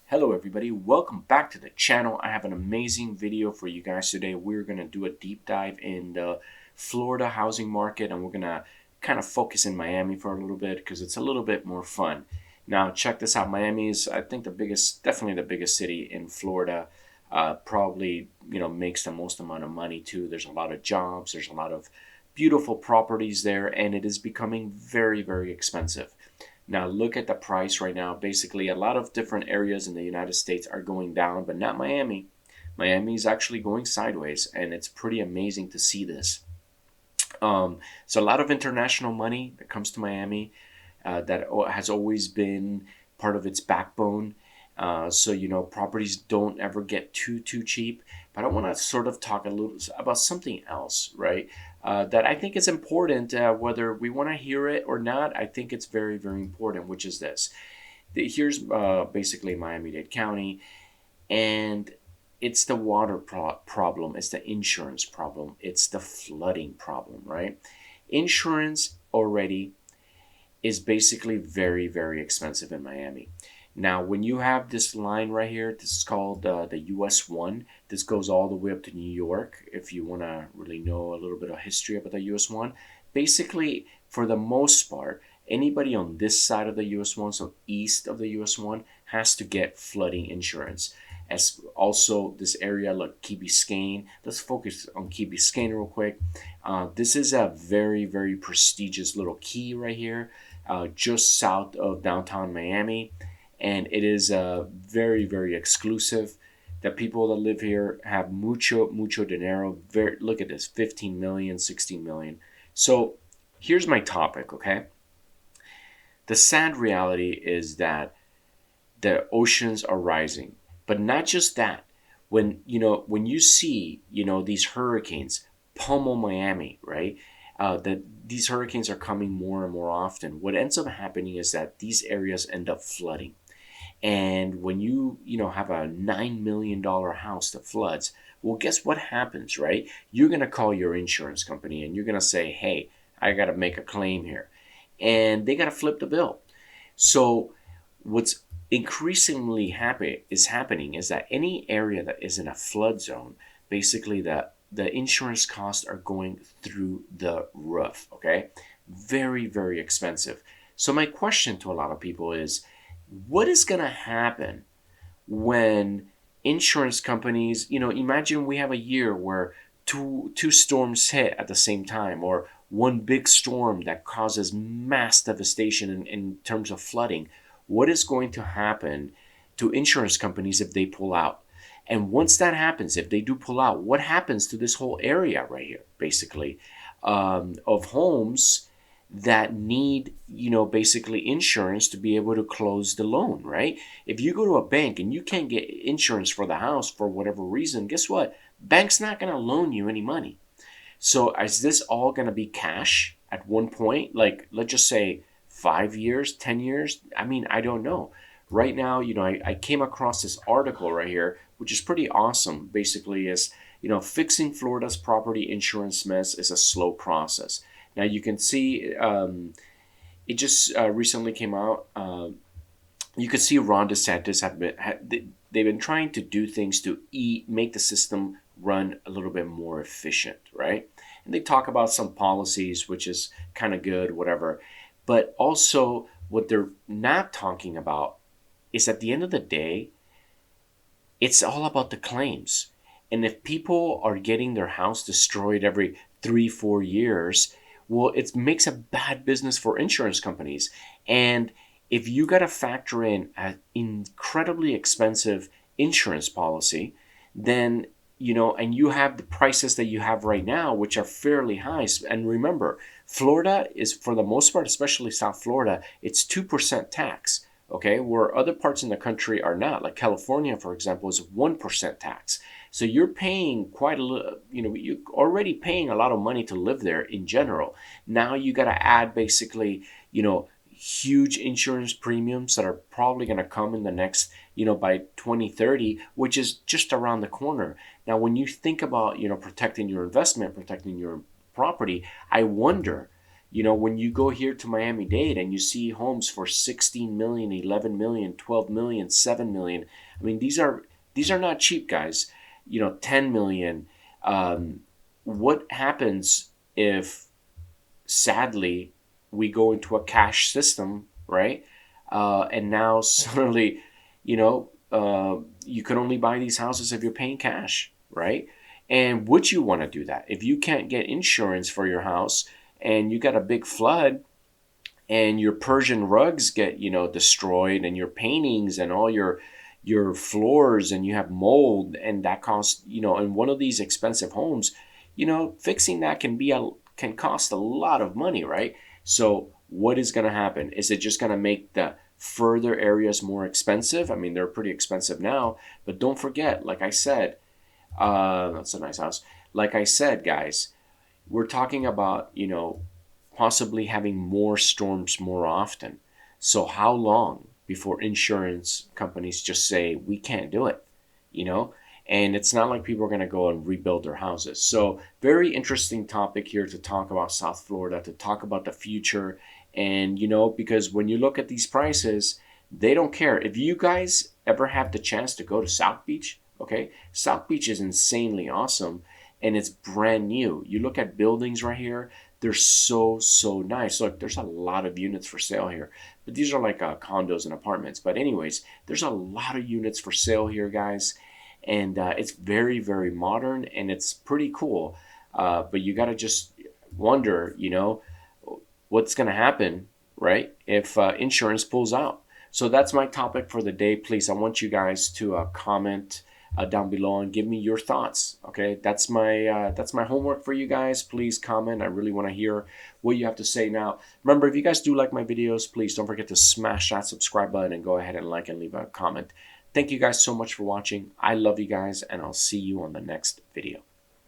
Hello everybody, welcome back to the channel. I have an amazing video for you guys today. We're going to do a deep dive in the Florida housing market, and we're going to kind of focus in Miami for a little bit because it's a little bit more fun. Now check this out. Miami is, I think, definitely the biggest city in Florida. Probably, makes the most amount of money too. There's a lot of jobs, there's a lot of beautiful properties there, and it is becoming very, very expensive. Now look at the price right now. Basically, a lot of different areas in the United States are going down, but not Miami. Miami is actually going sideways, and it's pretty amazing to see this. So a lot of international money that comes to Miami that has always been part of its backbone. So properties don't ever get too cheap. But I want to sort of talk a little about something else, right? That I think is important, whether we want to hear it or not. I think it's very, very important, which is this. Here's basically Miami-Dade County, and it's the water problem, it's the insurance problem, it's the flooding problem, right? Insurance already is basically very, very expensive in Miami. Now, when you have this line right here, this is called the US 1. This goes all the way up to New York. If you want to really know a little bit of history about the US 1, basically, for the most part, anybody on this side of the US 1, so east of the US 1, has to get flooding insurance. As also this area like Key Biscayne. Let's focus on Key Biscayne real quick. This is a very, very prestigious little key right here, just south of downtown Miami, and it is very, very exclusive. The people that live here have mucho dinero. Look at this, 15 million, 16 million. So here's my topic, okay? The sad reality is that the oceans are rising, but not just that. When you see these hurricanes pummel Miami, right? That these hurricanes are coming more and more often. What ends up happening is that these areas end up flooding. And when you have a $9 million house that floods, well, guess what happens, right? You're going to call your insurance company and you're going to say, hey, I got to make a claim here. And they got to flip the bill. So what's increasingly happening is that any area that is in a flood zone, basically the insurance costs are going through the roof, okay? Very, very expensive. So my question to a lot of people is, what is going to happen when insurance companies, imagine we have a year where two storms hit at the same time, or one big storm that causes mass devastation in terms of flooding. What is going to happen to insurance companies if they pull out? And once that happens, if they do pull out, what happens to this whole area right here, basically, of homes that need, basically insurance to be able to close the loan, right? If you go to a bank and you can't get insurance for the house for whatever reason, guess what? Bank's not going to loan you any money. So is this all going to be cash at one point? Like, let's just say 5 years, 10 years? I mean, I don't know. Right now, I came across this article right here, which is pretty awesome. Basically, is, fixing Florida's property insurance mess is a slow process. Now you can see it just recently came out. You can see Ron DeSantis they've been trying to do things to make the system run a little bit more efficient, right? And they talk about some policies, which is kind of good, whatever. But also, what they're not talking about is at the end of the day, it's all about the claims. And if people are getting their house destroyed every 3-4 years, well, it makes a bad business for insurance companies. And if you got to factor in an incredibly expensive insurance policy, then, and you have the prices that you have right now, which are fairly high. And remember, Florida is, for the most part, especially South Florida, it's 2% tax. Okay, where other parts in the country are not, like California, for example, is 1% tax. So you're paying quite a little, you're already paying a lot of money to live there in general. Now you got to add basically, huge insurance premiums that are probably going to come in the next, by 2030, which is just around the corner. Now, when you think about, protecting your investment, protecting your property, I wonder, You know, when you go here to Miami-Dade and you see homes for 16 million, 11 million, 12 million, 7 million. I mean, these are not cheap, guys. You know, 10 million. What happens if, sadly, we go into a cash system, right? And now suddenly, you can only buy these houses if you're paying cash, right? And would you want to do that? If you can't get insurance for your house and you got a big flood and your Persian rugs get, destroyed, and your paintings and all your floors, and you have mold, and that costs, in one of these expensive homes, fixing that can cost a lot of money, right? So what is going to happen? Is it just going to make the further areas more expensive? I mean, they're pretty expensive now, but don't forget, like I said, that's a nice house. Like I said, guys, we're talking about, possibly having more storms more often. So how long before insurance companies just say, we can't do it, you know? And it's not like people are going to go and rebuild their houses. So very interesting topic here to talk about South Florida, to talk about the future. And, because when you look at these prices, they don't care. If you guys ever have the chance to go to South Beach, okay, South Beach is insanely awesome and it's brand new. You look at buildings right here, they're so nice. Look, there's a lot of units for sale here, but these are like condos and apartments. But anyways, there's a lot of units for sale here, guys, and it's very modern and it's pretty cool. But you got to just wonder, what's going to happen, right, if insurance pulls out. So that's my topic for the day. Please, I want you guys to comment down below and give me your thoughts. Okay, that's my homework for you guys. Please comment. I really want to hear what you have to say. Now, remember, if you guys do like my videos, please don't forget to smash that subscribe button and go ahead and like and leave a comment. Thank you guys so much for watching. I love you guys, and I'll see you on the next video.